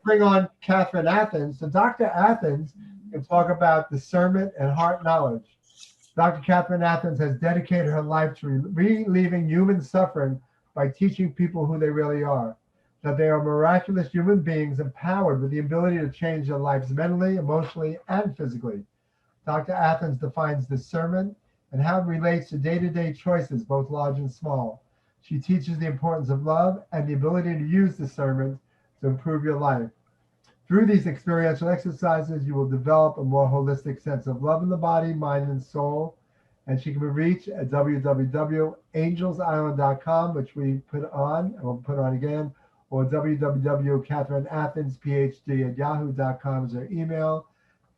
bring on Catherine Athans. So Dr. Athans can talk about discernment and heart knowledge. Dr. Catherine Athans has dedicated her life to relieving human suffering by teaching people who they really are, that they are miraculous human beings empowered with the ability to change their lives mentally, emotionally, and physically. Dr. Athans defines discernment and how it relates to day-to-day choices, both large and small. She teaches the importance of love and the ability to use discernment to improve your life. Through these experiential exercises, you will develop a more holistic sense of love in the body, mind, and soul. And she can be reached at www.angelsisland.com, which we put on, and we'll put on again, or www.catherineathensphd@yahoo.com is her email.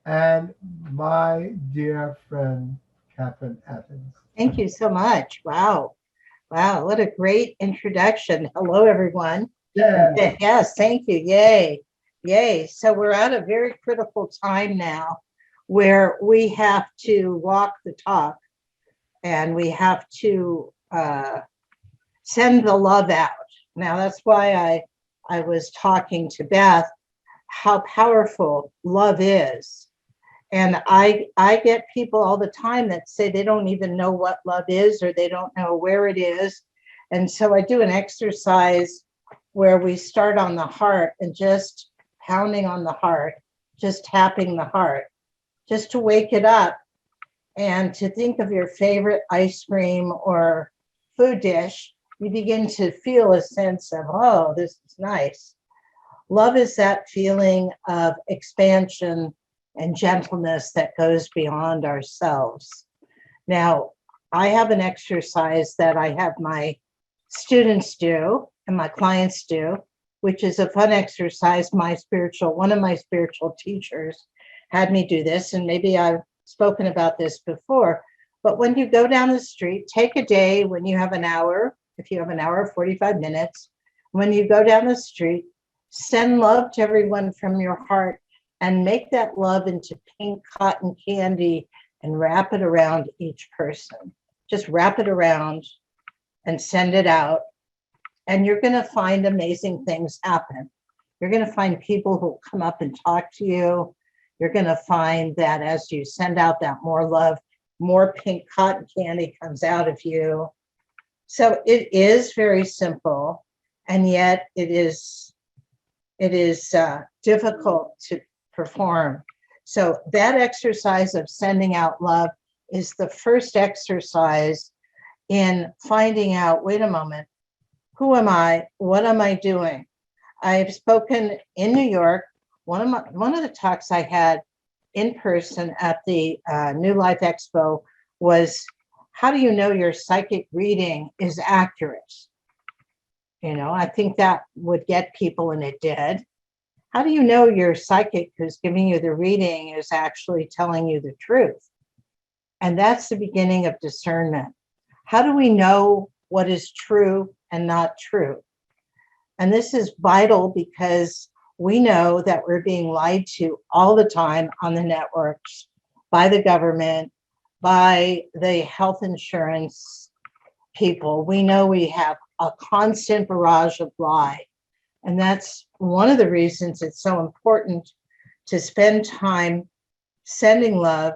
And my dear friend, Catherine Athans. Thank you so much. Wow. Wow. What a great introduction. Hello, everyone. Yeah. Yes. Thank you. Yay. Yay. So we're at a very critical time now where we have to walk the talk and we have to send the love out. Now, that's why I was talking to Beth, how powerful love is. And I get people all the time that say they don't even know what love is or they don't know where it is. And so I do an exercise where we start on the heart and just pounding on the heart, just tapping the heart, just to wake it up and to think of your favorite ice cream or food dish. You begin to feel a sense of, oh, this is nice. Love is that feeling of expansion and gentleness that goes beyond ourselves. Now, I have an exercise that I have my students do and my clients do, which is a fun exercise. One of my spiritual teachers had me do this, and maybe I've spoken about this before, but when you go down the street, take a day when you have an hour, if you have an hour, 45 minutes, when you go down the street, send love to everyone from your heart and make that love into pink cotton candy and wrap it around each person. Just wrap it around and send it out. And you're going to find amazing things happen. You're going to find people who come up and talk to you. You're going to find that as you send out that more love, more pink cotton candy comes out of you. So it is very simple, and yet it is difficult to perform. So that exercise of sending out love is the first exercise in finding out, wait a moment, who am I? What am I doing? I've spoken in New York. One of the talks I had in person at the New Life Expo was, how do you know your psychic reading is accurate? You know, I think that would get people, and it did. How do you know your psychic who's giving you the reading is actually telling you the truth? And that's the beginning of discernment. How do we know what is true and not true? And this is vital because we know that we're being lied to all the time on the networks, by the government, by the health insurance people. We know we have a constant barrage of lie. And that's one of the reasons it's so important to spend time sending love.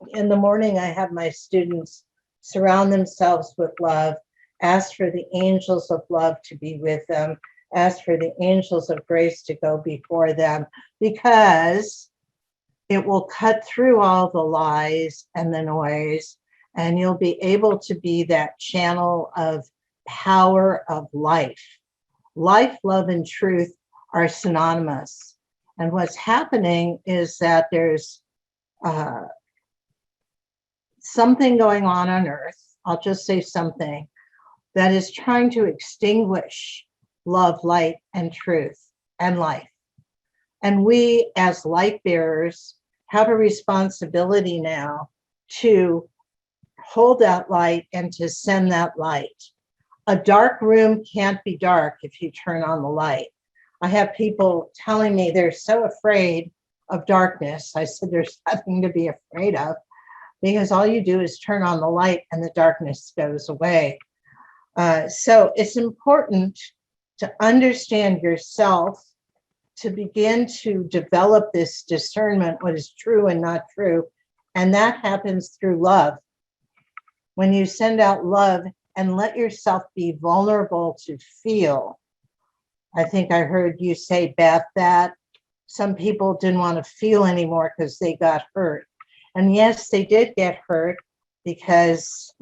In the morning, I have my students surround themselves with love, ask for the angels of love to be with them, ask for the angels of grace to go before them, because it will cut through all the lies and the noise, and you'll be able to be that channel of power of life. Life, love, and truth are synonymous. And what's happening is that there's something going on Earth, I'll just say something, that is trying to extinguish love, light, and truth, and life. And we, as light bearers, have a responsibility now to hold that light and to send that light. A dark room can't be dark if you turn on the light. I have people telling me they're so afraid of darkness. I said, there's nothing to be afraid of, because all you do is turn on the light and the darkness goes away. So it's important to understand yourself, to begin to develop this discernment, what is true and not true. And that happens through love. When you send out love and let yourself be vulnerable to feel. I think I heard you say, Beth, that some people didn't want to feel anymore because they got hurt. And yes, they did get hurt, because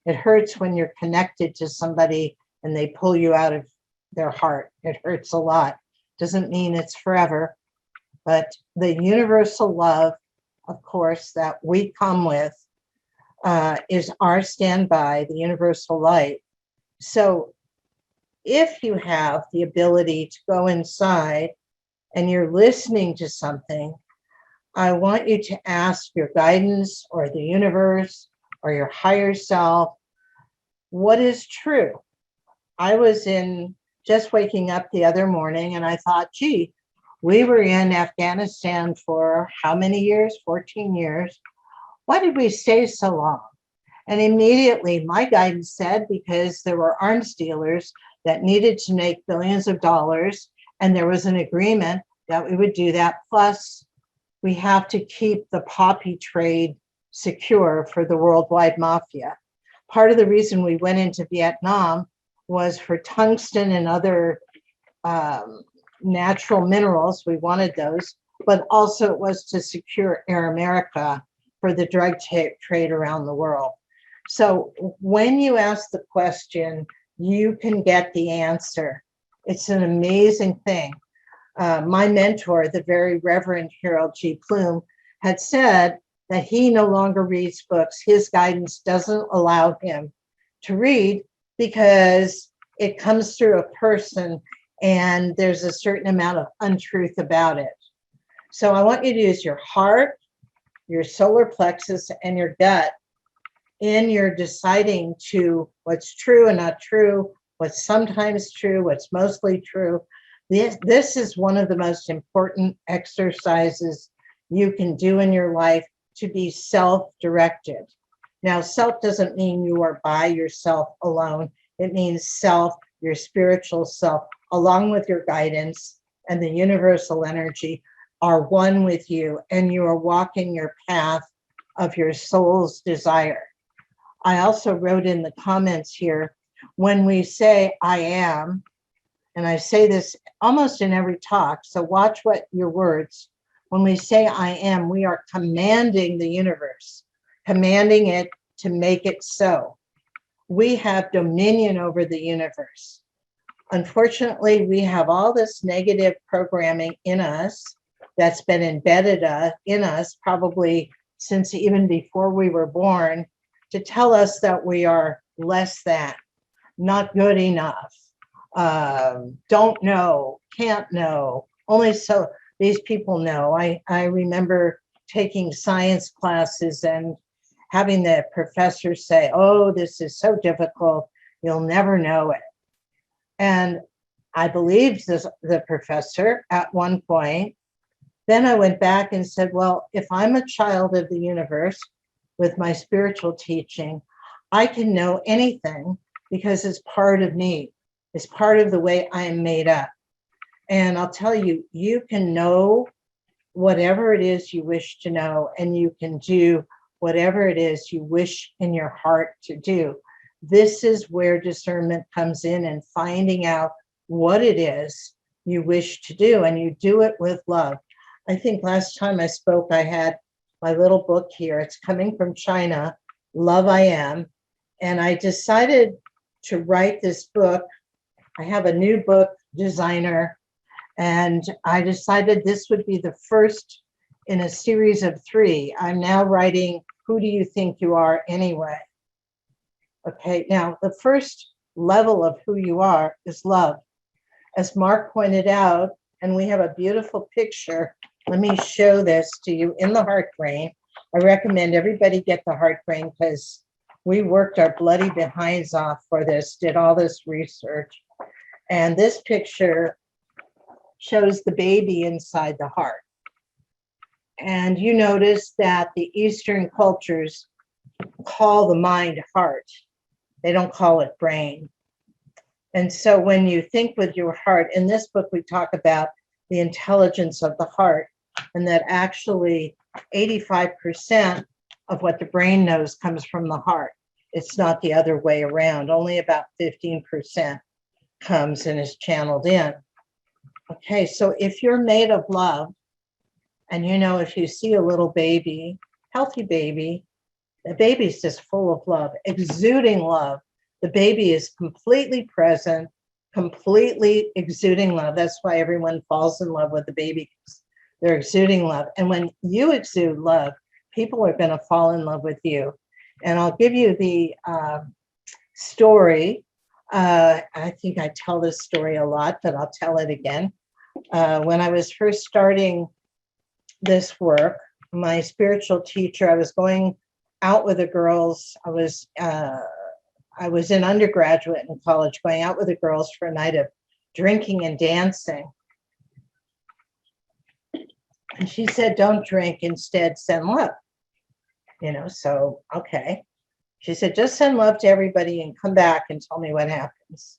it hurts when you're connected to somebody and they pull you out of their heart. It hurts a lot. Doesn't mean it's forever, but the universal love, of course, that we come with is our standby, the universal light. So if you have the ability to go inside and you're listening to something, I want you to ask your guidance or the universe or your higher self, what is true? I was just waking up the other morning and I thought, gee, we were in Afghanistan for how many years? 14 years. Why did we stay so long? And immediately my guidance said, because there were arms dealers that needed to make billions of dollars, and there was an agreement that we would do that. Plus, we have to keep the poppy trade secure for the worldwide mafia. Part of the reason we went into Vietnam was for tungsten and other natural minerals. We wanted those, but also it was to secure Air America for the drug trade around the world. So when you ask the question, you can get the answer. It's an amazing thing. My mentor, the very Reverend Harold G. Plume, had said that he no longer reads books. His guidance doesn't allow him to read because it comes through a person and there's a certain amount of untruth about it. So I want you to use your heart, your solar plexus, and your gut in your deciding to what's true and not true, what's sometimes true, what's mostly true. This is one of the most important exercises you can do in your life to be self-directed. Now, self doesn't mean you are by yourself alone. It means self, your spiritual self, along with your guidance and the universal energy are one with you, and you are walking your path of your soul's desire. I also wrote in the comments here, when we say I am, and I say this almost in every talk, so watch what your words, when we say I am, we are commanding the universe, commanding it to make it so. We have dominion over the universe. Unfortunately, we have all this negative programming in us that's been embedded in us probably since even before we were born, to tell us that we are less than, not good enough, don't know, can't know, only so these people know. I remember taking science classes and having the professor say, oh, this is so difficult, you'll never know it. And I believed the professor at one point. Then I went back and said, well, if I'm a child of the universe with my spiritual teaching, I can know anything because it's part of me. It's part of the way I am made up. And I'll tell you, you can know whatever it is you wish to know, and you can do whatever it is you wish in your heart to do. This is where discernment comes in, and finding out what it is you wish to do, and you do it with love. I think last time I spoke, I had my little book here. It's coming from China, Love I Am. And I decided to write this book. I have a new book designer, and I decided this would be the first in a series of 3. I'm now writing, Who Do You Think You Are Anyway? Okay, now the first level of who you are is love. As Mark pointed out, and we have a beautiful picture. Let me show this to you in the heart brain. I recommend everybody get the heart brain because we worked our bloody behinds off for this, did all this research. And this picture shows the baby inside the heart. And you notice that the Eastern cultures call the mind heart. They don't call it brain. And so when you think with your heart, in this book we talk about the intelligence of the heart, and that actually 85% of what the brain knows comes from the heart. It's not the other way around. Only about 15% comes and is channeled in. Okay, so if you're made of love, and if you see a little baby, healthy baby, the baby's just full of love, exuding love. The baby is completely present, completely exuding love. That's why everyone falls in love with the baby. They're exuding love. And when you exude love, people are going to fall in love with you. And I'll give you the story. I think I tell this story a lot, but I'll tell it again. When I was first starting this work, my spiritual teacher, I was going out with the girls. I was in undergraduate in college, going out with the girls for a night of drinking and dancing. And she said, don't drink, instead send love. So, okay. She said, just send love to everybody and come back and tell me what happens.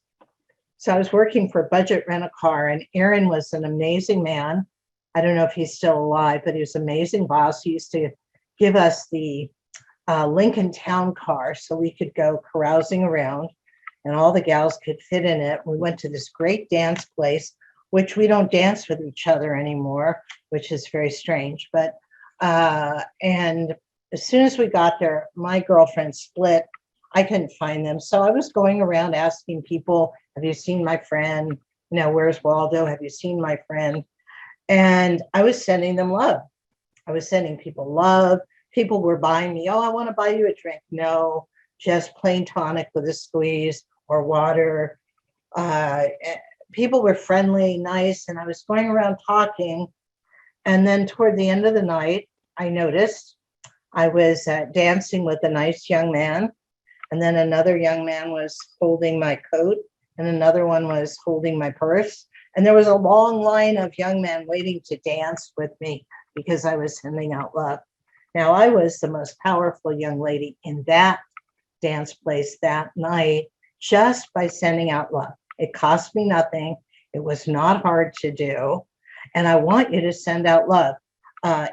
So I was working for Budget Rent-A-Car, and Aaron was an amazing man. I don't know if he's still alive, but he was an amazing boss. He used to give us the Lincoln Town car so we could go carousing around and all the gals could fit in it. We went to this great dance place, which we don't dance with each other anymore, which is very strange. But, and as soon as we got there, my girlfriend split. I couldn't find them. So I was going around asking people, have you seen my friend? Where's Waldo? Have you seen my friend? And I was sending them love. I was sending people love. People were buying me, oh, I want to buy you a drink. No, just plain tonic with a squeeze or water. People were friendly, nice, and I was going around talking. And then toward the end of the night, I noticed I was dancing with a nice young man. And then another young man was holding my coat, and another one was holding my purse. And there was a long line of young men waiting to dance with me because I was sending out love. Now, I was the most powerful young lady in that dance place that night just by sending out love. It cost me nothing. It was not hard to do. And I want you to send out love.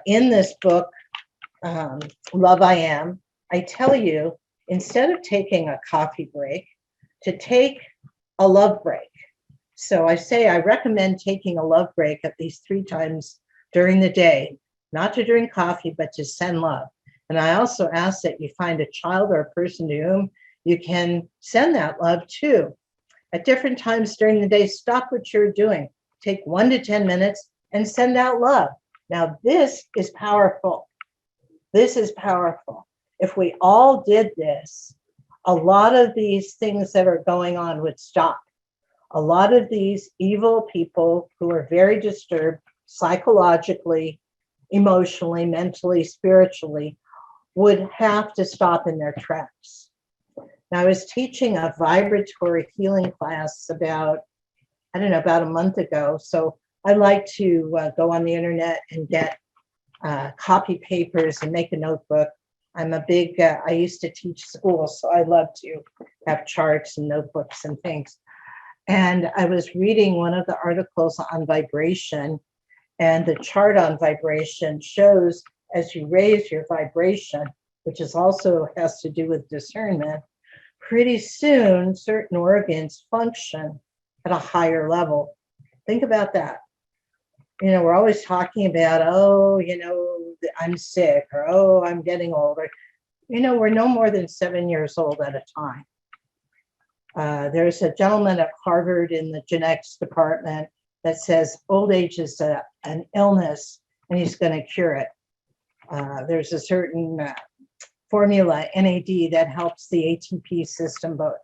In this book, Love I Am, I tell you, instead of taking a coffee break, to take a love break. So I say I recommend taking a love break at least 3 times during the day, not to drink coffee, but to send love. And I also ask that you find a child or a person to whom you can send that love to. At different times during the day, stop what you're doing. Take 1 to 10 minutes and send out love. Now, this is powerful. This is powerful. If we all did this, a lot of these things that are going on would stop. A lot of these evil people who are very disturbed psychologically, emotionally, mentally, spiritually, would have to stop in their tracks. Now, I was teaching a vibratory healing class about a month ago. So I like to go on the internet and get copy papers and make a notebook. I'm a big, I used to teach school, so I love to have charts and notebooks and things. And I was reading one of the articles on vibration, and the chart on vibration shows as you raise your vibration, which is also has to do with discernment, pretty soon certain organs function at a higher level. Think about that. We're always talking about, I'm sick, or, oh, I'm getting older. We're no more than 7 years old at a time. There's a gentleman at Harvard in the genetics department that says old age is an illness and he's going to cure it. There's a certain formula, NAD, that helps the ATP system, but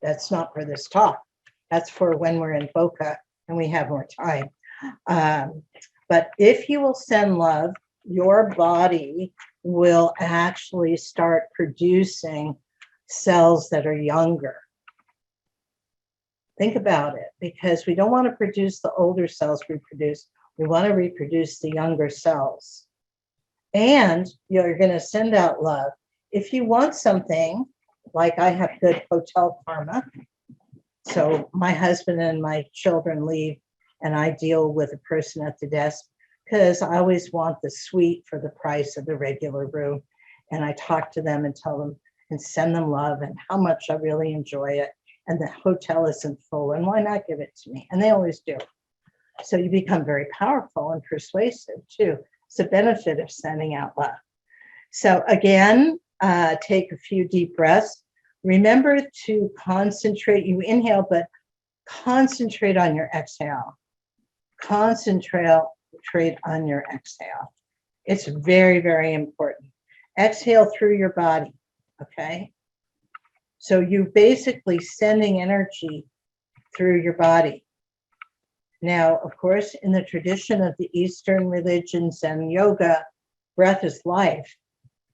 that's not for this talk. That's for when we're in Boca and we have more time. But if you will send love, your body will actually start producing cells that are younger. Think about it, because we don't want to produce the older cells reproduce. We want to reproduce the younger cells. And you're going to send out love. If you want something, like I have good hotel karma, so my husband and my children leave and I deal with a person at the desk because I always want the suite for the price of the regular room. And I talk to them and tell them and send them love and how much I really enjoy it. And the hotel isn't full, and why not give it to me? And they always do. So you become very powerful and persuasive too. It's a benefit of sending out love. So again, take a few deep breaths. Remember to concentrate. You inhale, but concentrate on your exhale. Concentrate on your exhale. It's very, very important. Exhale through your body, okay? So you're basically sending energy through your body. Now, of course, in the tradition of the Eastern religions and yoga, breath is life.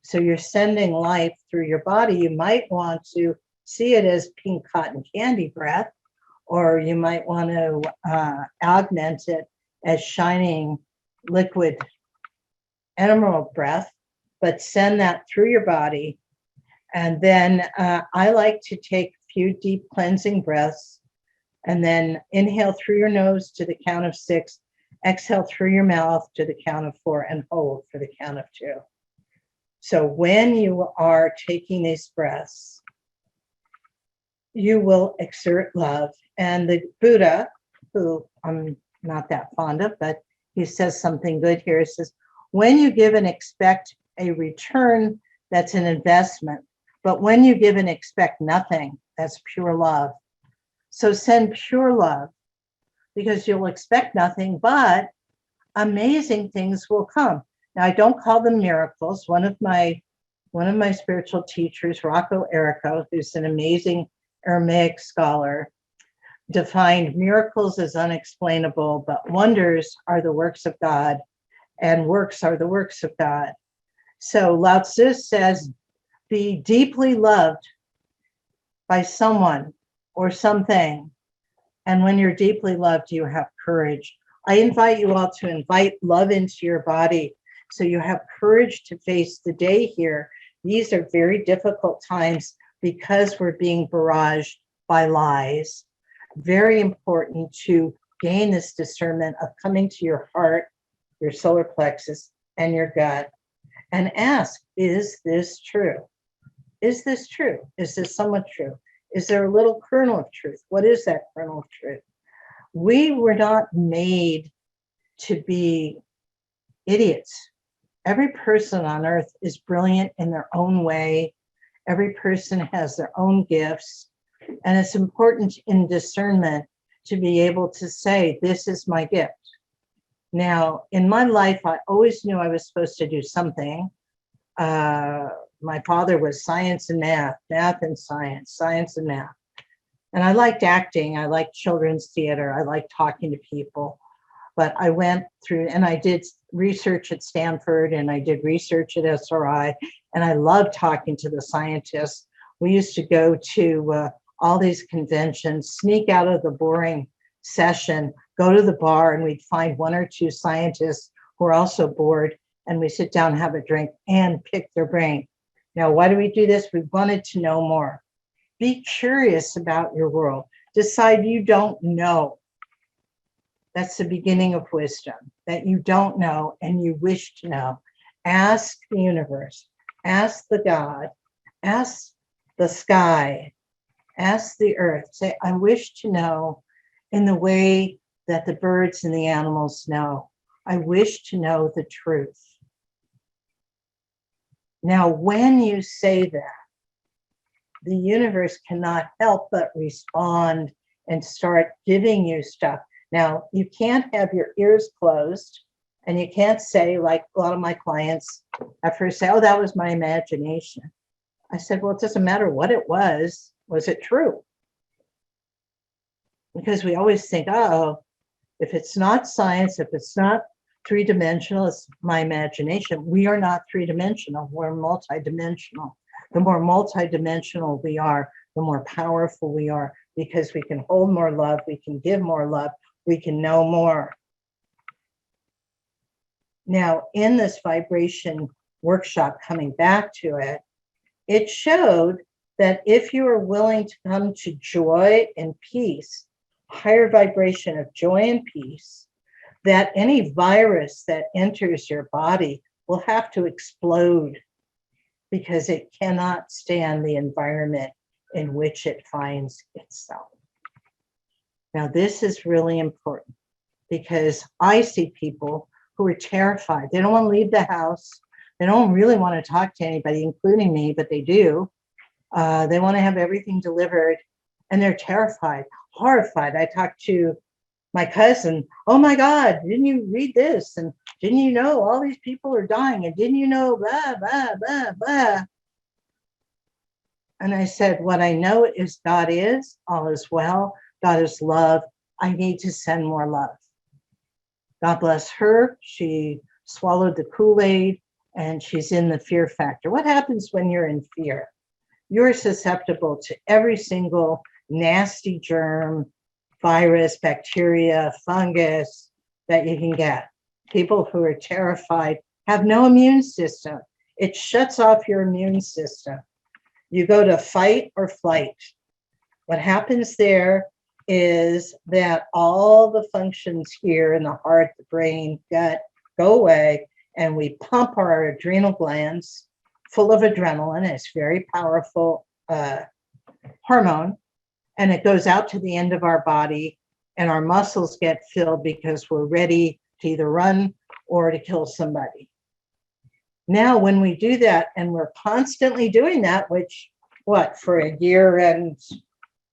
So you're sending life through your body. You might want to see it as pink cotton candy breath, or you might want to augment it as shining liquid emerald breath, but send that through your body. And then I like to take a few deep cleansing breaths and then inhale through your nose to the count of 6, exhale through your mouth to the count of 4, and hold for the count of 2. So when you are taking these breaths, you will exert love. And the Buddha, who I'm not that fond of, but he says something good here. He says, when you give and expect a return, that's an investment. But when you give and expect nothing, that's pure love. So send pure love, because you'll expect nothing, but amazing things will come. Now, I don't call them miracles. One of my spiritual teachers, Rocco Errico, who's an amazing Aramaic scholar, defined miracles as unexplainable, but wonders are the works of God, and works are the works of God. So Lao Tzu says, be deeply loved by someone or something. And when you're deeply loved, you have courage. I invite you all to invite love into your body so you have courage to face the day here. These are very difficult times because we're being barraged by lies. Very important to gain this discernment of coming to your heart, your solar plexus, and your gut, and ask, is this true? Is this true? Is this somewhat true? Is there a little kernel of truth? What is that kernel of truth? We were not made to be idiots. Every person on earth is brilliant in their own way. Every person has their own gifts. And it's important in discernment to be able to say, this is my gift. Now, in my life, I always knew I was supposed to do something. My father was science and math, math and science, science and math. And I liked acting. I liked children's theater. I liked talking to people. But I went through, and I did research at Stanford, and I did research at SRI, and I loved talking to the scientists. We used to go to all these conventions, sneak out of the boring session, go to the bar, and we'd find 1 or 2 scientists who are also bored, and we sit down, have a drink, and pick their brain. Now, why do we do this? We wanted to know more. Be curious about your world. Decide you don't know. That's the beginning of wisdom, that you don't know and you wish to know. Ask the universe, ask the God, ask the sky, ask the earth. Say, I wish to know in the way that the birds and the animals know. I wish to know the truth. Now, when you say that, the universe cannot help but respond and start giving you stuff. Now, you can't have your ears closed, and you can't say, like a lot of my clients at first say, oh, that was my imagination. I said, well, it doesn't matter what it was. Was it true? Because we always think, oh, if it's not science, if it's not three-dimensional, it's my imagination. We are not three-dimensional. We're multidimensional. The more multidimensional we are, the more powerful we are, because we can hold more love, we can give more love, we can know more. Now, in this vibration workshop, coming back to it, it showed that if you are willing to come to joy and peace, higher vibration of joy and peace, that any virus that enters your body will have to explode because it cannot stand the environment in which it finds itself. Now, this is really important because I see people who are terrified. They don't want to leave the house. They don't really want to talk to anybody, including me, but they do. They want to have everything delivered, and they're terrified, horrified. I talked to my cousin, oh my God, didn't you read this? And didn't you know all these people are dying? And didn't you know blah, blah, blah, blah. And I said, what I know is God is, all is well. God is love. I need to send more love. God bless her. She swallowed the Kool-Aid and she's in the fear factor. What happens when you're in fear? You're susceptible to every single nasty germ, virus, bacteria, fungus that you can get. People who are terrified have no immune system. It shuts off your immune system. You go to fight or flight. What happens there is that all the functions here in the heart, the brain, gut go away, and we pump our adrenal glands full of adrenaline. It's very powerful hormone, and it goes out to the end of our body, and our muscles get filled because we're ready to either run or to kill somebody. Now, when we do that, and we're constantly doing that, which, for a year and,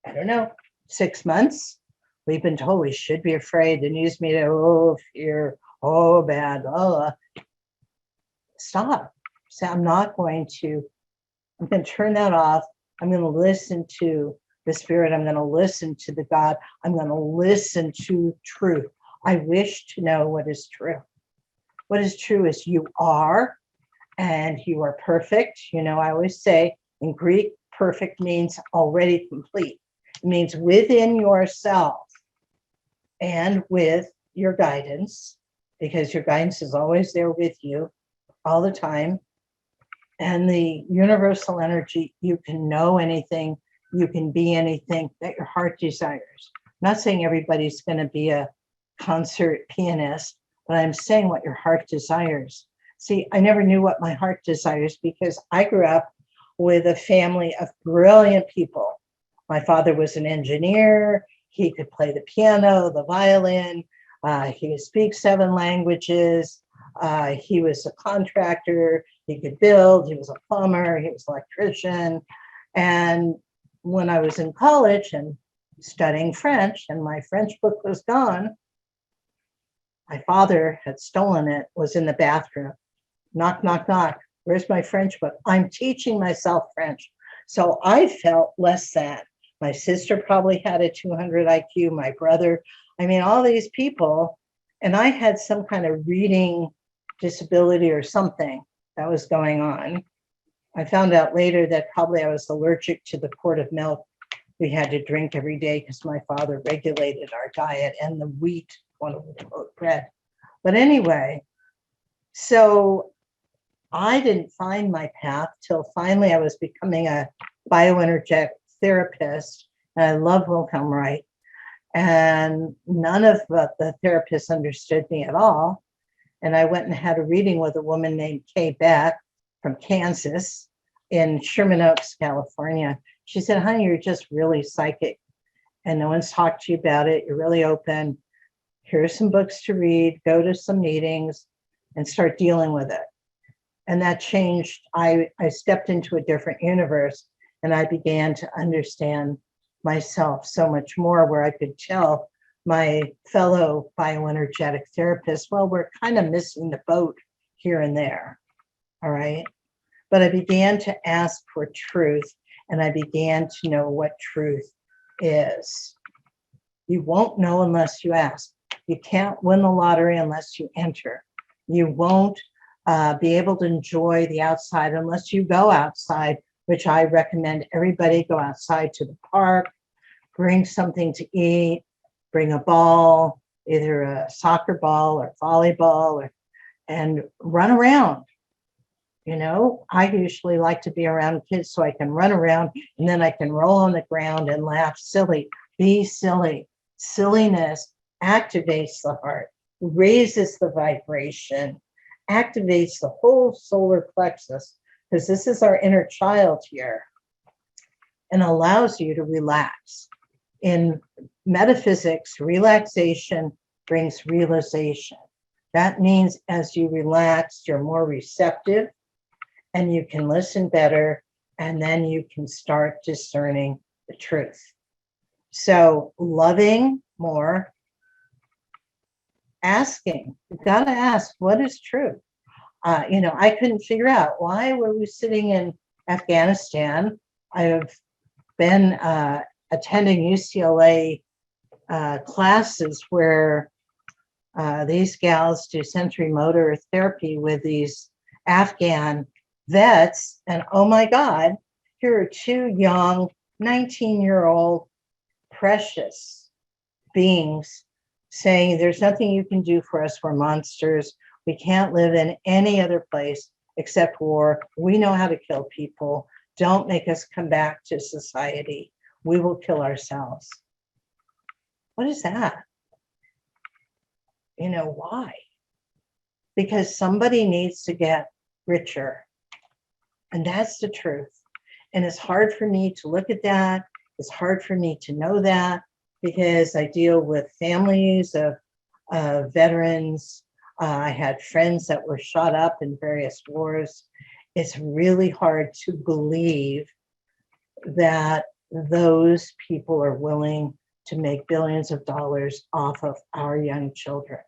I don't know, 6 months, we've been told we should be afraid. The news media, oh, fear, oh, bad, oh. Stop. So I'm going to turn that off. I'm going to listen to the Spirit. I'm going to listen to the God. I'm going to listen to truth. I wish to know what is true. What is true is you are, and you are perfect. You know, I always say in Greek, perfect means already complete. It means within yourself and with your guidance, because your guidance is always there with you all the time. And the universal energy, you can know anything, you can be anything that your heart desires. I'm not saying everybody's going to be a concert pianist, but I'm saying what your heart desires. See, I never knew what my heart desires because I grew up with a family of brilliant people. My father was an engineer. He could play the piano, the violin. He could speak 7 languages. He was a contractor. He could build. He was a plumber. He was an electrician. And when I was in college and studying French, and my French book was gone, my father had stolen it, was in the bathroom. Knock, knock, knock. Where's my French book? I'm teaching myself French. So I felt less than. My sister probably had a 200 IQ, my brother. I mean, all these people. And I had some kind of reading disability or something that was going on. I found out later that probably I was allergic to the quart of milk we had to drink every day because my father regulated our diet and the wheat, quote, bread. But anyway, so I didn't find my path till finally I was becoming a bioenergetic therapist, and I love Wilhelm Reich. And none of the therapists understood me at all. And I went and had a reading with a woman named Kay Beck from Kansas in Sherman Oaks, California. She said, honey, you're just really psychic and no one's talked to you about it. You're really open. Here's some books to read, go to some meetings and start dealing with it. And that changed. I stepped into a different universe and I began to understand myself so much more, where I could tell my fellow bioenergetic therapists, well, we're kind of missing the boat here and there. All right. But I began to ask for truth, and I began to know what truth is. You won't know unless you ask. You can't win the lottery unless you enter. You won't be able to enjoy the outside unless you go outside, which I recommend everybody go outside to the park, bring something to eat, bring a ball, either a soccer ball or volleyball, and run around. You know, I usually like to be around kids so I can run around and then I can roll on the ground and laugh silly. Be silly. Silliness activates the heart, raises the vibration, activates the whole solar plexus, because this is our inner child here, and allows you to relax. In metaphysics, relaxation brings realization. That means as you relax, you're more receptive and you can listen better, and then you can start discerning the truth. So loving more, asking, you've got to ask, what is truth? I couldn't figure out, why were we sitting in Afghanistan? I have been attending UCLA classes where these gals do sensory motor therapy with these Afghan vets. And oh my God, here are two young 19-year-old precious beings saying, there's nothing you can do for us. We're monsters. We can't live in any other place except war. We know how to kill people. Don't make us come back to society. We will kill ourselves. What is that? Why? Because somebody needs to get richer. And that's the truth. And it's hard for me to look at that. It's hard for me to know that, because I deal with families of veterans. I had friends that were shot up in various wars. It's really hard to believe that those people are willing to make billions of dollars off of our young children.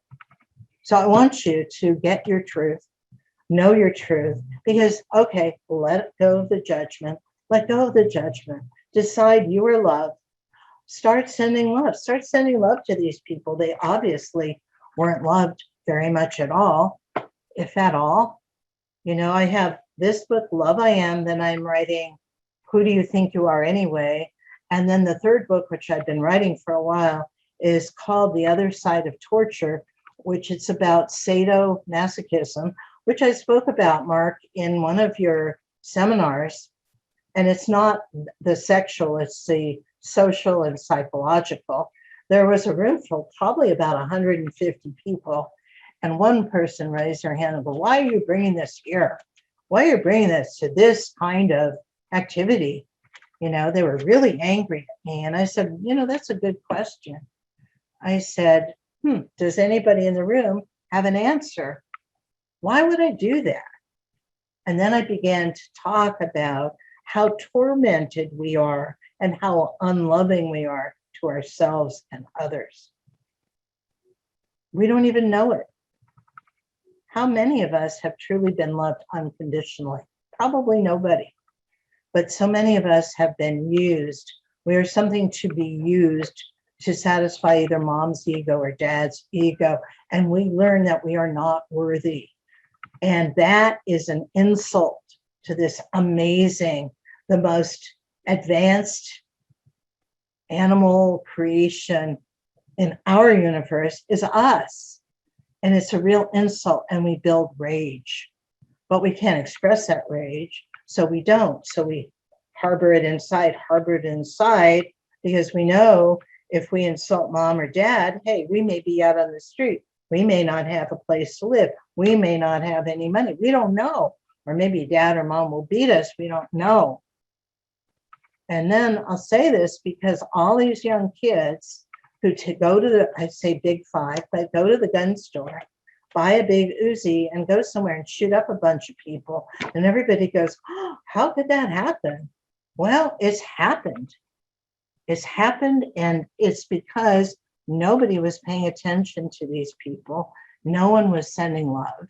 So I want you to get your truth, know your truth, because, okay, let go of the judgment, let go of the judgment, decide you are loved, start sending love to these people. They obviously weren't loved very much at all, if at all. I have this book, Love I Am, then I'm writing Who Do You Think You Are Anyway? And then the third book, which I've been writing for a while, is called The Other Side of Torture, which it's about sadomasochism, which I spoke about, Mark, in one of your seminars. And it's not the sexual, it's the social and psychological. There was a room full, probably about 150 people. And one person raised their hand and go, why are you bringing this here? Why are you bringing this to this kind of activity? They were really angry at me. And I said, that's a good question. I said, does anybody in the room have an answer? Why would I do that? And then I began to talk about how tormented we are and how unloving we are to ourselves and others. We don't even know it. How many of us have truly been loved unconditionally? Probably nobody. But so many of us have been used. We are something to be used to satisfy either mom's ego or dad's ego. And we learn that we are not worthy. And that is an insult to this amazing, the most advanced animal creation in our universe is us. And it's a real insult, and we build rage. But we can't express that rage, so we don't. So we harbor it inside, because we know if we insult mom or dad, hey, we may be out on the street. We may not have a place to live. We may not have any money. We don't know. Or maybe dad or mom will beat us. We don't know. And then I'll say this because all these young kids who go to the, I say big five, but go to the gun store, buy a big Uzi and go somewhere and shoot up a bunch of people. And everybody goes, oh, how could that happen? Well, it's happened. It's happened, and it's because nobody was paying attention to these people. No one was sending love.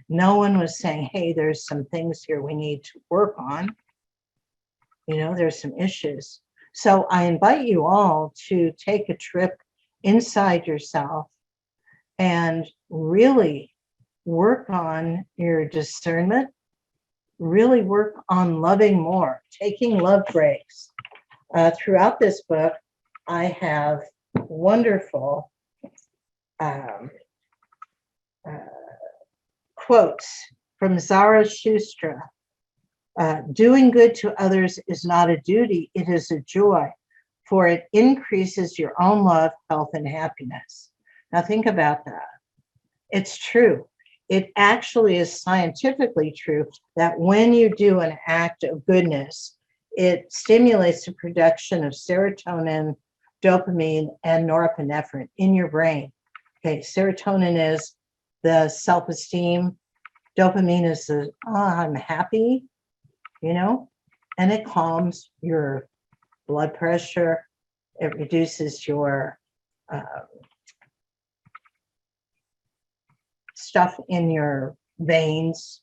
No one was saying, hey, there's some things here we need to work on. There's some issues. So I invite you all to take a trip inside yourself and really work on your discernment, really work on loving more, taking love breaks. Throughout this book, I have wonderful quotes from Zarathustra. Doing good to others is not a duty, it is a joy. for it increases your own love, health, and happiness. Now think about that. It's true. It actually is scientifically true that when you do an act of goodness, it stimulates the production of serotonin, dopamine, and norepinephrine in your brain. Okay, serotonin is the self-esteem. Dopamine is the, oh, I'm happy, you know, and it calms your blood pressure. It reduces your stuff in your veins.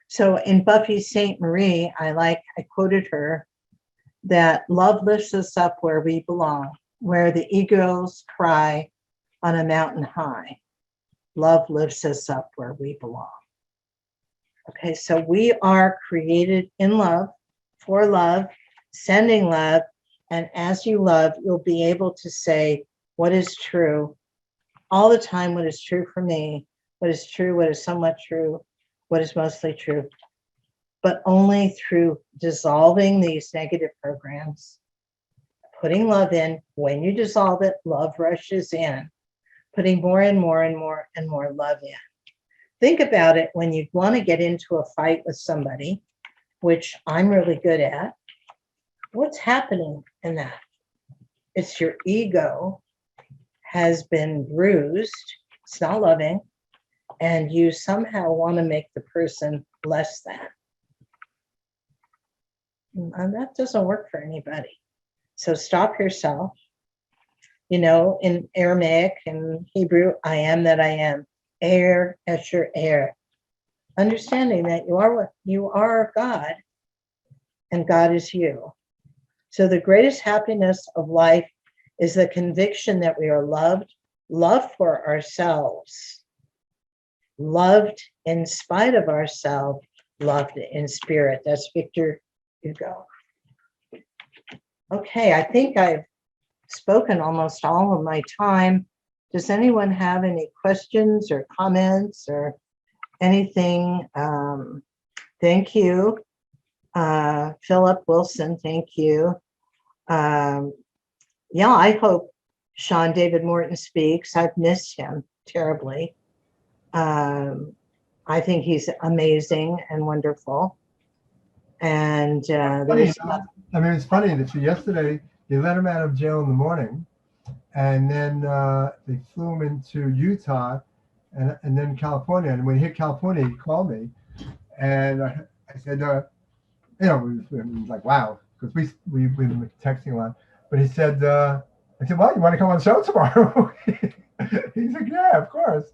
So in Buffy St. Marie, I quoted her that love lifts us up where we belong, where the eagles cry on a mountain high. Love lifts us up where we belong. Okay, so we are created in love, for love, sending love. And as you love, you'll be able to say what is true all the time, what is true for me, what is true, what is somewhat true, what is mostly true, but only through dissolving these negative programs, putting love in. When you dissolve it, love rushes in, putting more and more and more and more love in. Think about it when you want to get into a fight with somebody, which I'm really good at. What's happening in that? It's your ego has been bruised. It's not loving. And you somehow want to make the person less than. And that doesn't work for anybody. So stop yourself. You know, in Aramaic and Hebrew, I am that I am. Air, Esher, air. Understanding that you are God and God is you. So the greatest happiness of life is the conviction that we are loved, loved for ourselves, loved in spite of ourselves, loved in spirit. That's Victor Hugo. Okay, I think I've spoken almost all of my time. Does anyone have any questions or comments or anything? Thank you. Philip Wilson, thank you. Yeah, I hope Sean David Morton speaks. I've missed him terribly. I think he's amazing and wonderful. And there's I mean, it's funny that yesterday they let him out of jail in the morning, and then they flew him into Utah, and then California. And when he hit California, he called me, and I said, you know, we was like, wow, because we've been texting a lot. But he said, I said, well, you want to come on the show tomorrow? He's like, yeah, of course.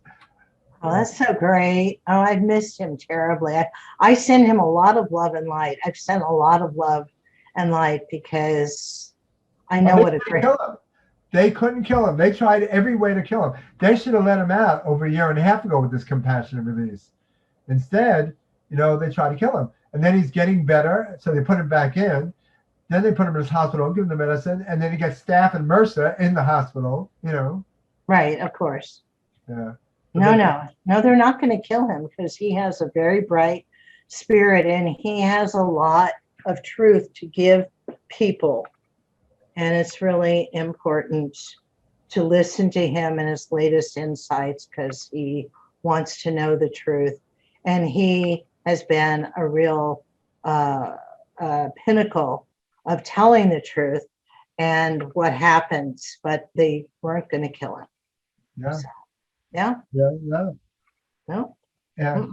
Oh, that's so great. Oh, I've missed him terribly. I send him a lot of love and light. I've sent a lot of love and light because I know what a great. They couldn't kill him. They tried every way to kill him. They should have let him out over a year and a half ago with this compassionate release. Instead, you know, they tried to kill him. And then he's getting better, so they put him back in. Then they put him in his hospital, give him the medicine, and then he gets staph and MRSA in the hospital, you know. Right, of course. Yeah. No, they're not going to kill him because he has a very bright spirit and he has a lot of truth to give people. And it's really important to listen to him and his latest insights because he wants to know the truth. And he has been a real pinnacle of telling the truth and what happens, but they weren't going to kill him. Yeah. So, yeah. Yeah. No. No. Yeah.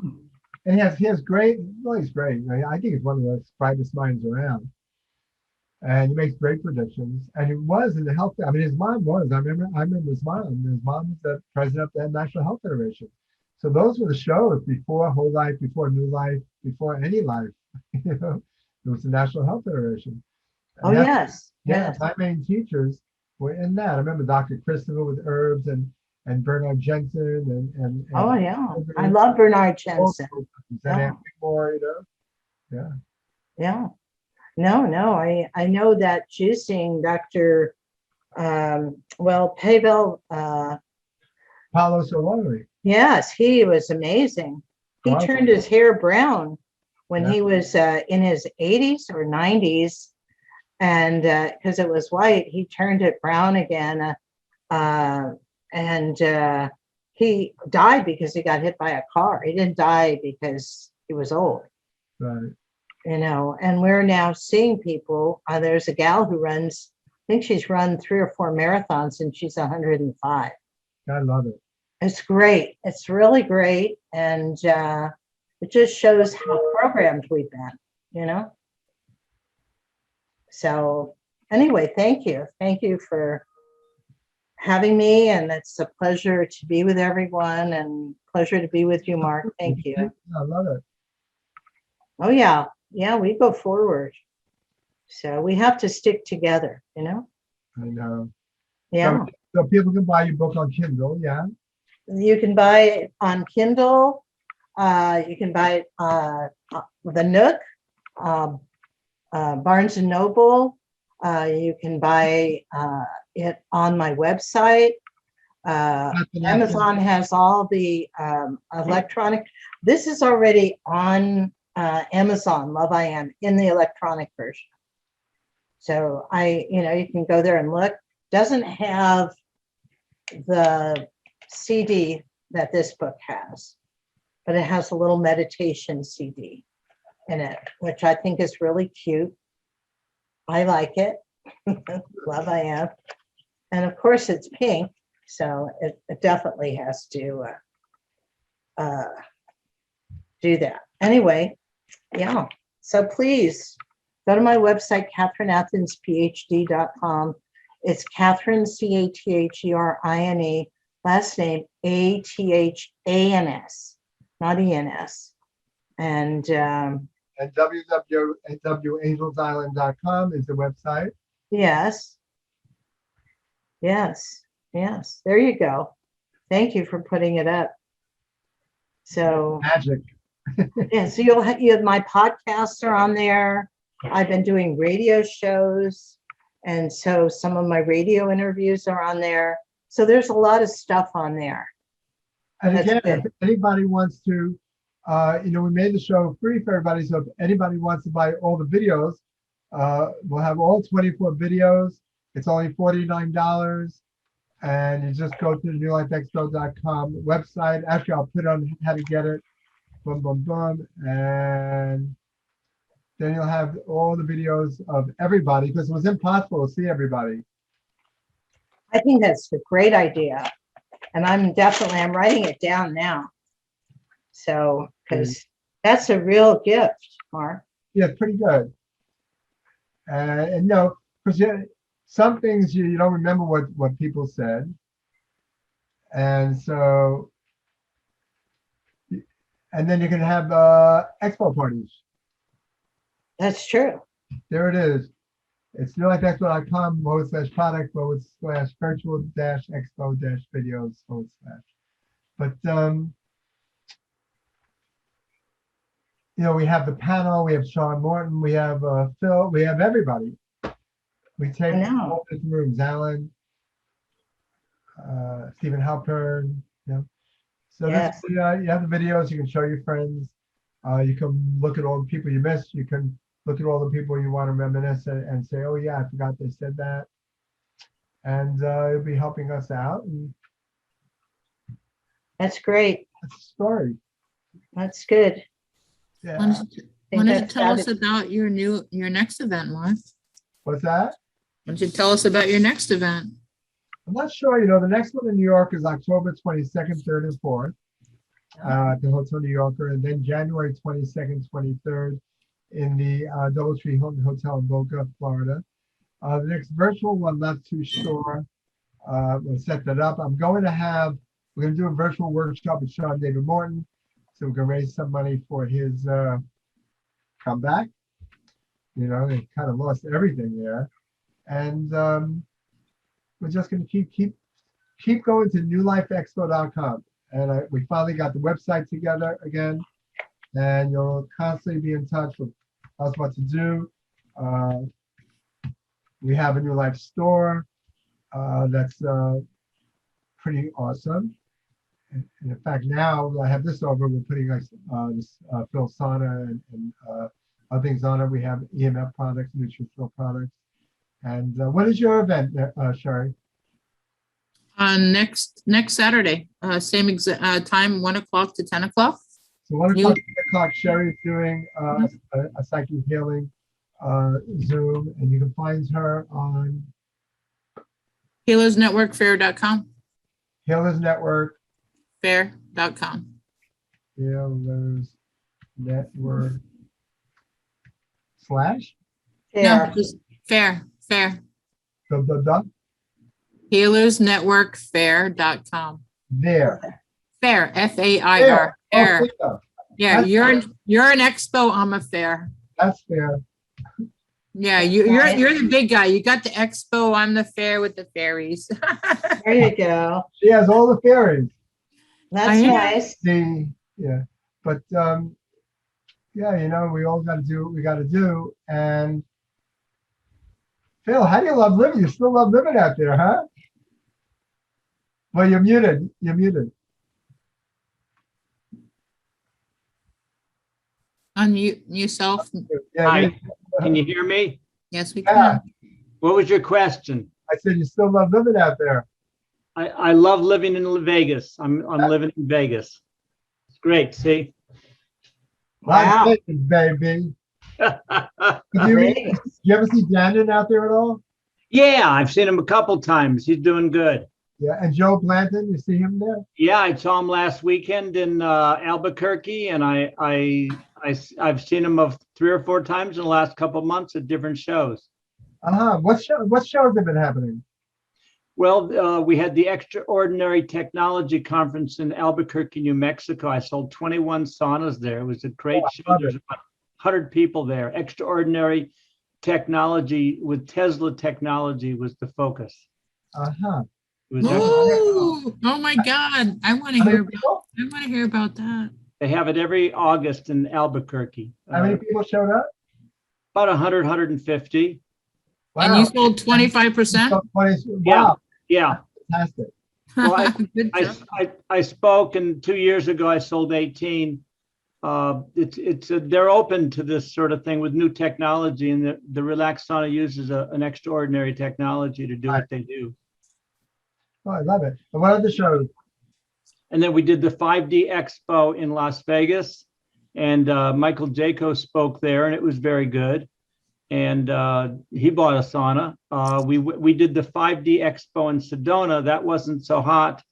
And he has great. Well, he's great. I think he's one of the brightest minds around. And he makes great predictions. And he was in the health. I mean, his mom was. I remember his mom. His mom was the president of the National Health Federation. So those were the shows before Whole Life, before New Life, before any life. You know, it was the National Health Federation. Oh, yes. Yeah, Yes. my main teachers were in that. I remember Dr. Christopher with herbs and Bernard Jensen and Oh, yeah. I love Bernard Jensen. And more, you know. Yeah. No. I know that juicing Dr. Pavel. Paulo Solari. Yes, he was amazing. He turned his hair brown when he was in his 80s or 90s. And because it was white, he turned it brown again. And he died because he got hit by a car. He didn't die because he was old. Right. And we're now seeing people. There's a gal who runs, I think she's run 3 or 4 marathons, and she's 105. I love it. It's great. It's really great. And it just shows how programmed we've been. So anyway, thank you. Thank you for having me. And it's a pleasure to be with everyone, and pleasure to be with you, Mark. Thank you. I love it. Oh, yeah. Yeah, we go forward. So we have to stick together, I know. Yeah. So people can buy your book on Kindle, yeah? You can buy it on Kindle. You can buy it the Nook, Barnes and Noble. You can buy it on my website. Amazon has all the electronic. This is already on Amazon, Love I Am, in the electronic version. So you can go there and look. Doesn't have the CD that this book has, but it has a little meditation CD in it, which I think is really cute. I like it. Love I Am. And of course it's pink, so it definitely has to do that. Anyway, yeah. So please go to my website, CatherineAthansPhD.com. It's Catherine, Catherine, last name Athans, not ENS. And www.angelsisland.com is the website. Yes. There you go. Thank you for putting it up. So magic. Yeah, so you have my podcasts are on there. I've been doing radio shows, and so some of my radio interviews are on there. So there's a lot of stuff on there. And again, if anybody wants to, we made the show free for everybody. So if anybody wants to buy all the videos, we'll have all 24 videos. It's only $49. And you just go to the newlifeexpo.com website. Actually, I'll put on how to get it. Boom, boom, boom. And then you'll have all the videos of everybody, because it was impossible to see everybody. I think that's a great idea. And I'm writing it down now. So, because that's a real gift, Mark. Yeah, pretty good. And because some things you don't remember what people said. And so, and then you can have expo parties. That's true. There it is. It's newlifeexpo.com/product/virtual-expo-videos/. But we have the panel, we have Sean Morton, we have Phil, we have everybody. We take all different rooms, Alan, Stephen Halpern, So this, you have the videos, you can show your friends. You can look at all the people you missed. You can look at all the people you want to reminisce and say, oh yeah, I forgot they said that. And it'll be helping us out. And that's great. That's the story. That's good. Yeah. Why don't you tell us about your next event, Mark? What's that? Why don't you tell us about your next event? I'm not sure. The next one in New York is October 22nd, 3rd, and 4th at the Hotel New Yorker, and then January 22nd, 23rd in the Doubletree Hilton Hotel in Boca, Florida. The next virtual one, not too sure. We'll set that up. We're going to do a virtual workshop with Sean David Morton, so we can raise some money for his comeback. They kind of lost everything there. And we're just going to keep going to newlifeexpo.com. And we finally got the website together again. And you'll constantly be in touch with us what to do. We have a New Life store that's pretty awesome. And in fact, now I have this over. We're putting this Phil sauna and other things on it. We have EMF products, nutritional products. And what is your event, Sherry? Next Saturday, same time, 1 o'clock to 10 o'clock. So 1 You- o'clock, 10 o'clock, Sherry's doing a psychic healing Zoom, and you can find her on HealersNetworkFair.com. Healers Network, Fair.com. Healers Network slash No, Fair. just fair. the HealersNetworkFair.com. there. Fair, F-A-I-R. Oh, Fair. fair. Yeah, That's you're an expo, I'm a fair. That's fair. Yeah, you're the big guy. You got the expo, I'm the fair with the fairies. There you go. She has all the fairies. That's I am. nice. Yeah, but yeah, you know, we all got to do what we got to do. And Phil, how do you love living? You still love living out there, huh? Well, you're muted. You're muted. Unmute yourself. Yeah, Hi, can you hear me? Yes, we Yeah. can. What was your question? I said you still love living out there. I love living in Vegas. I'm living in Vegas. It's great, see? Wow. Las Vegas, baby. Did you ever see Daniel out there at all? Yeah, I've seen him a couple times. He's doing good. Yeah, and Joe Blanton, you see him there? Yeah, I saw him last weekend in Albuquerque, and I've seen him of 3 or 4 times in the last couple of months at different shows. What shows have been happening? Well, we had the Extraordinary Technology Conference in Albuquerque, New Mexico. I sold 21 saunas there. It was a great show. love There's it. about 100 people there. Extraordinary Technology with Tesla technology was the focus. Uh-huh. It was excellent. Ooh, oh my God. I want to How hear many about people? that. They have it every August in Albuquerque. How many people showed up? About 100, 150. And you sold 25%? So 20 Yeah. Wow, Yeah. fantastic. Well, Good job. I spoke, and 2 years ago I sold 18. They're open to this sort of thing with new technology, and the Relax Sauna uses an extraordinary technology to do what they do. Oh, I love it. And what other shows? And then we did the 5D Expo in Las Vegas, and Michael Jaco spoke there, and it was very good. And he bought a sauna. We did the 5D Expo in Sedona. That wasn't so hot,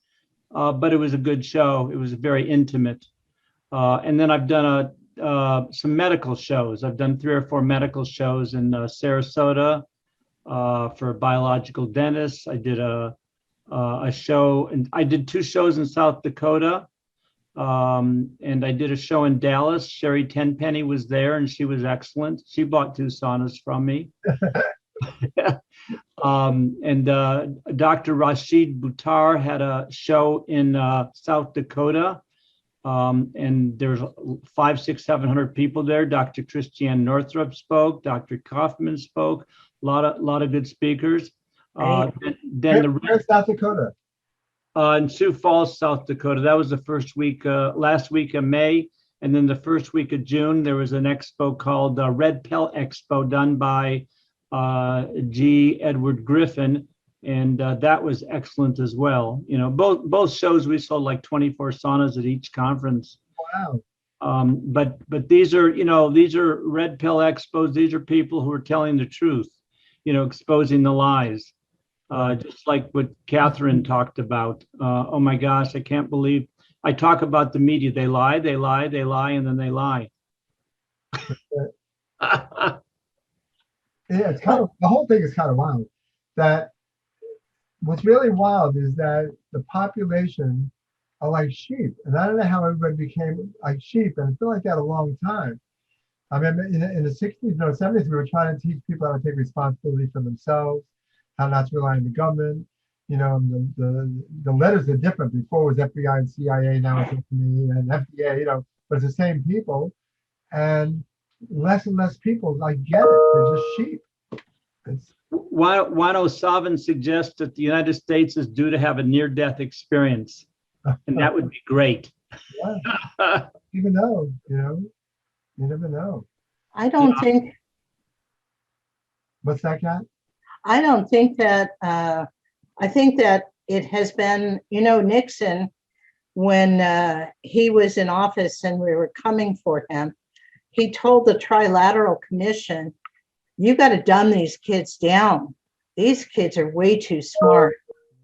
but it was a good show. It was very intimate. And then I've done some medical shows. I've done 3 or 4 medical shows in Sarasota for biological dentists. I did a show, and I did 2 shows in South Dakota. And I did a show in Dallas. Sherry Tenpenny was there, and she was excellent. She bought 2 saunas from me. And Dr. Rashid Buttar had a show in South Dakota. And there's 500, 600, 700 people there. Dr. Christiane Northrup spoke. Dr. Kaufman spoke. A lot of good speakers. Where's South Dakota? In Sioux Falls, South Dakota. That was the first week, last week of May. And then the first week of June, there was an expo called Red Pill Expo done by G. Edward Griffin. And that was excellent as well. You know, both shows, we sold like 24 saunas at each conference. Wow. But these are, these are Red Pill Expos. These are people who are telling the truth, exposing the lies. Just like what Catherine talked about. Oh my gosh, I can't believe I talk about the media. They lie, and then they lie. Yeah, it's kind of, the whole thing is kind of wild. That what's really wild is that the population are like sheep. And I don't know how everybody became like sheep, and it's been like that a long time. I mean, in the 60s, no, 70s, we were trying to teach people how to take responsibility for themselves, how not to rely on the government. You know, the letters are different. Before it was FBI and CIA, now it's FME and FDA, but it's the same people. And less people like get it. They're just sheep. Juan O'Sullivan suggests that the United States is due to have a near-death experience, and that would be great. Yeah. Even though, you never know. I don't think, What's that, Kat? I don't think that, I think that it has been, Nixon, when he was in office and we were coming for him, he told the Trilateral Commission, you got to dumb these kids down. These kids are way too smart.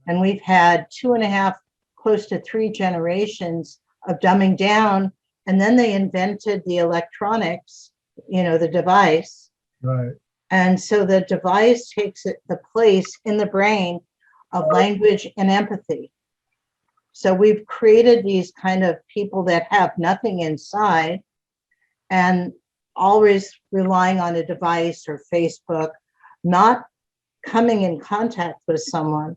And we've had 2.5, close to 3 generations of dumbing down. And then they invented the electronics, the device. Right. And so the device takes the place in the brain of language and empathy. So we've created these kind of people that have nothing inside and always relying on a device or Facebook, not coming in contact with someone.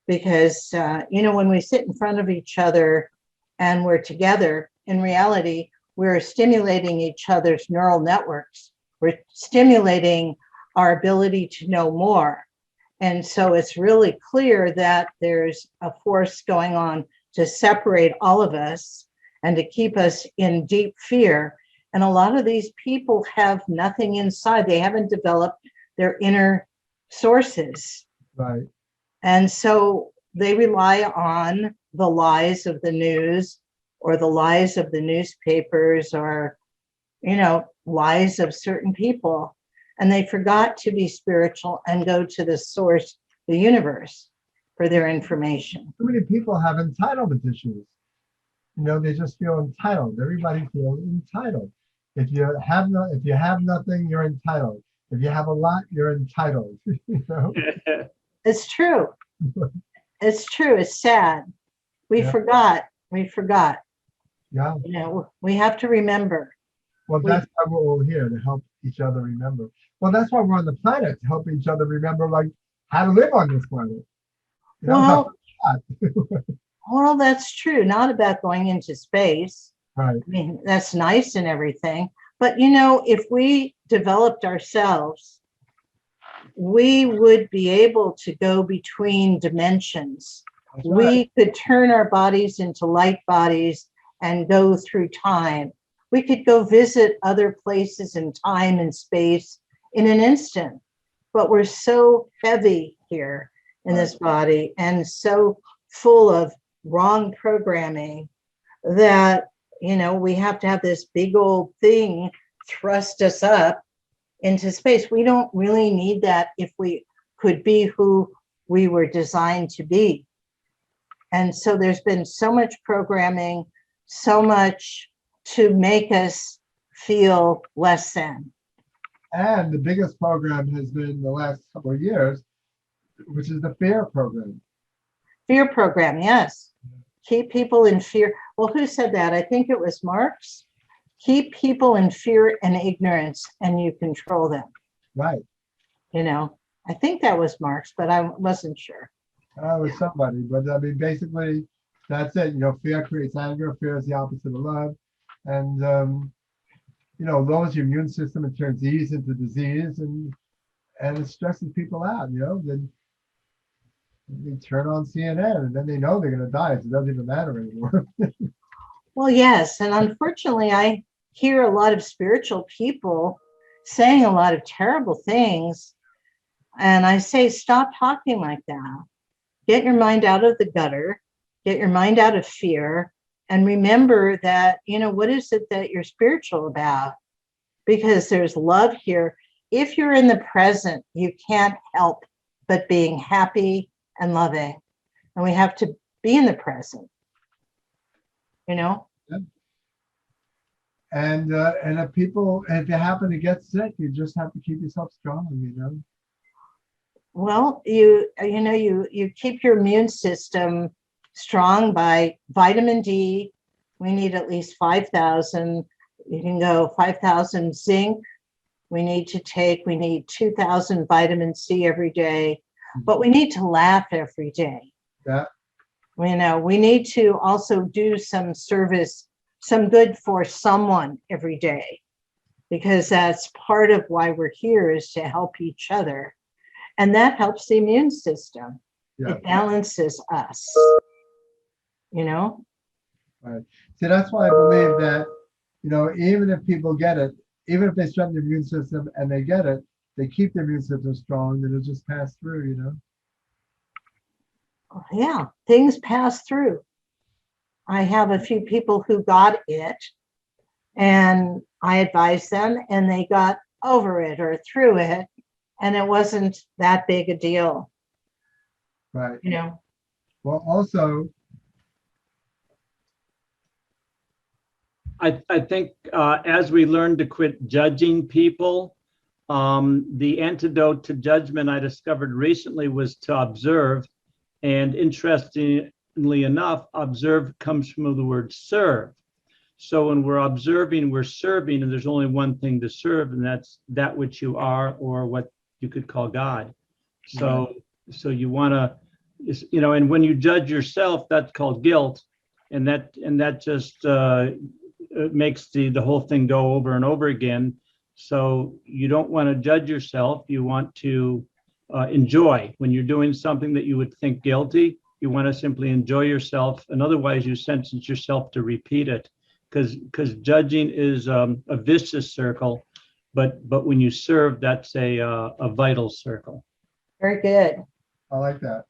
Because, when we sit in front of each other and we're together, in reality, we're stimulating each other's neural networks. We're stimulating our ability to know more. And so it's really clear that there's a force going on to separate all of us and to keep us in deep fear. And a lot of these people have nothing inside. They haven't developed their inner sources. Right. And so they rely on the lies of the news or the lies of the newspapers or, lies of certain people. And they forgot to be spiritual and go to the source, the universe, for their information. Too many people have entitlement issues. They just feel entitled. Everybody feels entitled. If you have nothing, you're entitled. If you have a lot, you're entitled. It's true. It's true. It's sad. We Yeah. forgot. Yeah. We have to remember. Well, that's why we're all here, to help each other remember. Well, that's why we're on the planet, to help each other remember, like, how to live on this planet. Well, that's true. Not about going into space. Right. I mean, that's nice and everything. But, if we developed ourselves, we would be able to go between dimensions. That's right. We could turn our bodies into light bodies and go through time. We could go visit other places in time and space in an instant. But we're so heavy here in this body and so full of wrong programming that, we have to have this big old thing thrust us up into space. We don't really need that if we could be who we were designed to be. And so there's been so much programming, so much to make us feel less than. And the biggest program has been the last couple of years, which is the fear program. Fear program, yes. Keep people in fear. Well, who said that? I think it was Marx. Keep people in fear and ignorance and you control them. Right. I think that was Marx, but I wasn't sure. It was somebody, but I mean, basically, that's it. Fear creates anger. Fear is the opposite of love. And, lowers your immune system. It turns ease into disease and it stresses people out, Then they turn on CNN and then they know they're going to die. So it doesn't even matter anymore. Well, yes. And unfortunately, I hear a lot of spiritual people saying a lot of terrible things. And I say, stop talking like that. Get your mind out of the gutter, get your mind out of fear, and remember that, what is it that you're spiritual about? Because there's love here. If you're in the present, you can't help but being happy and loving. And we have to be in the present, And if you happen to get sick, you just have to keep yourself strong, Well, you keep your immune system strong by vitamin D. We need at least 5,000. You can go 5,000 zinc. We need 2,000 vitamin C every day, but we need to laugh every day. Yeah. We need to also do some service, some good for someone every day, because that's part of why we're here, is to help each other. And that helps the immune system. Yeah. It balances us, Right. See, that's why I believe that, even if people get it, even if they strengthen the immune system and they get it, they keep their immune system strong, then it'll just pass through, you know? Yeah, things pass through. I have a few people who got it, and I advised them, and they got over it or through it, and it wasn't that big a deal, Right. you know. Well, also, I think as we learn to quit judging people, the antidote to judgment I discovered recently was to observe. And interestingly enough, observe comes from the word serve. So when we're observing, we're serving, and there's only one thing to serve, and that's that which you are, or what you could call God. So you want to, you know, and when you judge yourself, that's called guilt, and that just it makes the whole thing go over and over again. So you don't want to judge yourself. You want to enjoy. When you're doing something that you would think guilty, you want to simply enjoy yourself, and otherwise you sentence yourself to repeat it, because judging is a vicious circle, but when you serve, that's a vital circle. Very good. I like that.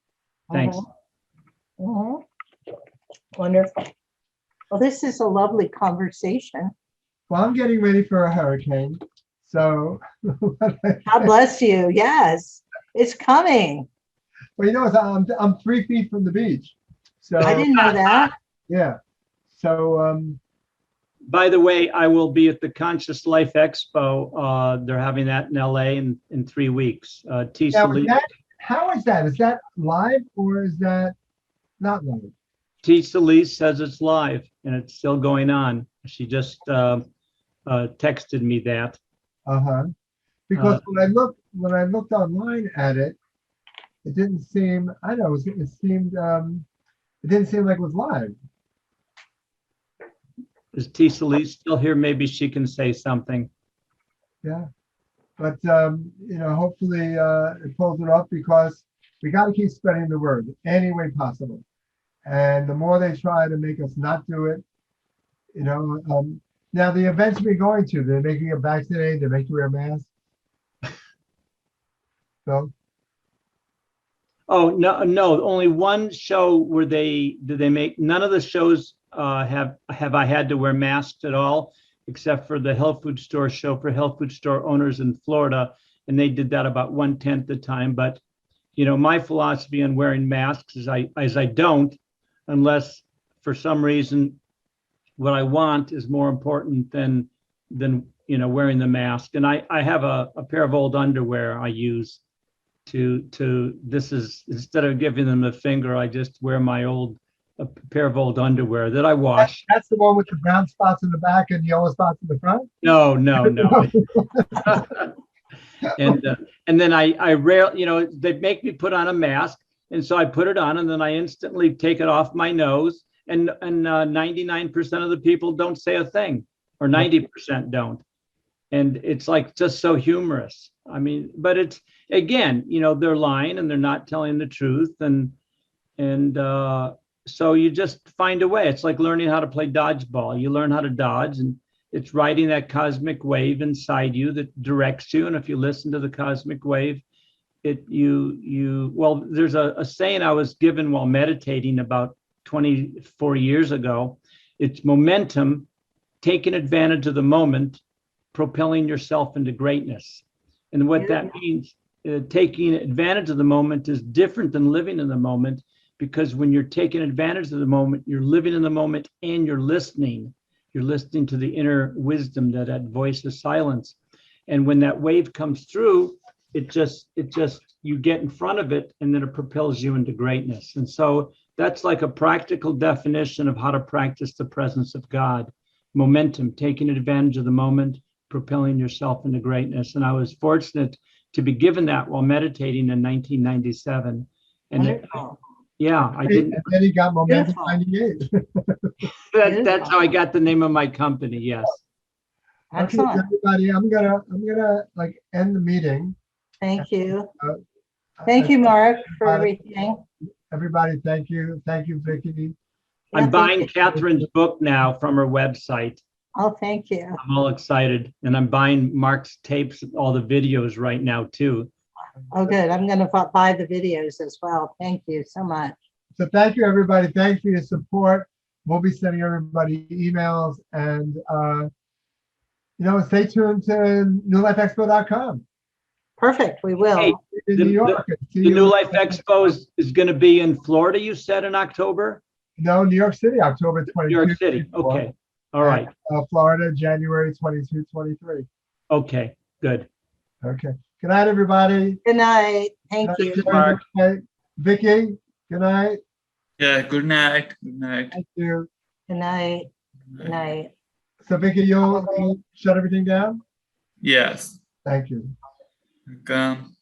Thanks. Mhm. Wonderful. Well, this is a lovely conversation. Well, I'm getting ready for a hurricane. So, God bless you. Yes, it's coming. well, you know, I'm 3 feet from the beach. So, I didn't know that. yeah. So, By the way, I will be at the Conscious Life Expo. They're having that in LA in 3 weeks. T. now, Solis, how is that? Is that live or is that not live? T. Solis says it's live and it's still going on. She just texted me that. Uh-huh. Because when I looked online at it, it didn't seem, I don't know, it seemed, it didn't seem like it was live. Is T. Solis still here? Maybe she can say something. Yeah. But, you know, hopefully it pulls it off, because we got to keep spreading the word any way possible. And the more they try to make us not do it, you know, now the events we're going to, they're making you vaccinate, they make you wear a mask. So, Oh, no, only one show where did they make, none of the shows have I had to wear masks at all, except for the health food store show for health food store owners in Florida. And they did that about 1/10 the time. But, you know, my philosophy on wearing masks is I don't, unless for some reason what I want is more important than you know, wearing the mask. And I have a pair of old underwear I use this is, instead of giving them the finger, I just wear my a pair of old underwear that I wash. that's the one with the brown spots in the back and yellow spots in the front? No. And then I rarely, you know, they make me put on a mask, and so I put it on, and then I instantly take it off my nose, and 99% of the people don't say a thing, or 90% don't. And it's like just so humorous. I mean, but it's, again, you know, they're lying and they're not telling the truth, and so you just find a way. It's like learning how to play dodgeball. You learn how to dodge, and it's riding that cosmic wave inside you that directs you. And if you listen to the cosmic wave, well, there's a saying I was given while meditating about 24 years ago. It's momentum, taking advantage of the moment, propelling yourself into greatness. And what that means, taking advantage of the moment is different than living in the moment, because when you're taking advantage of the moment, you're living in the moment and you're listening. You're listening to the inner wisdom, that voice of silence. And when that wave comes through, it just you get in front of it, and then it propels you into greatness. And so that's like a practical definition of how to practice the presence of God. Momentum, taking advantage of the moment, propelling yourself into greatness. And I was fortunate to be given that while meditating in 1997. And yeah, I didn't. And then he got momentum 98. That's how I got the name of my company. Yes. Okay, Excellent. everybody, I'm gonna like end the meeting. Thank you. Thank you, Mark, for everything. Everybody, thank you. Thank you, Vicky. I'm Yeah, buying thank you. Catherine's book now from her website. Oh, thank you. I'm all excited, and I'm buying Mark's tapes, all the videos right now too. Oh, good. I'm going to buy the videos as well. Thank you so much. So thank you, everybody. Thanks for your support. We'll be sending everybody emails and, stay tuned to newlifeexpo.com Perfect. We will. Hey, in The- New York. See The you- New Life Expo is going to be in Florida, you said, in October? No, New York City, October 22. New York City, okay. All right, Florida, January 22, 23. okay, good. Okay. Good night, everybody. Good night. Thank Good you. night, Mark. everybody. Vicky, good night. Yeah, good night. Good night. Thank you. Good night. Good night. So Vicky, you'll shut everything down? Yes. Thank you. Welcome.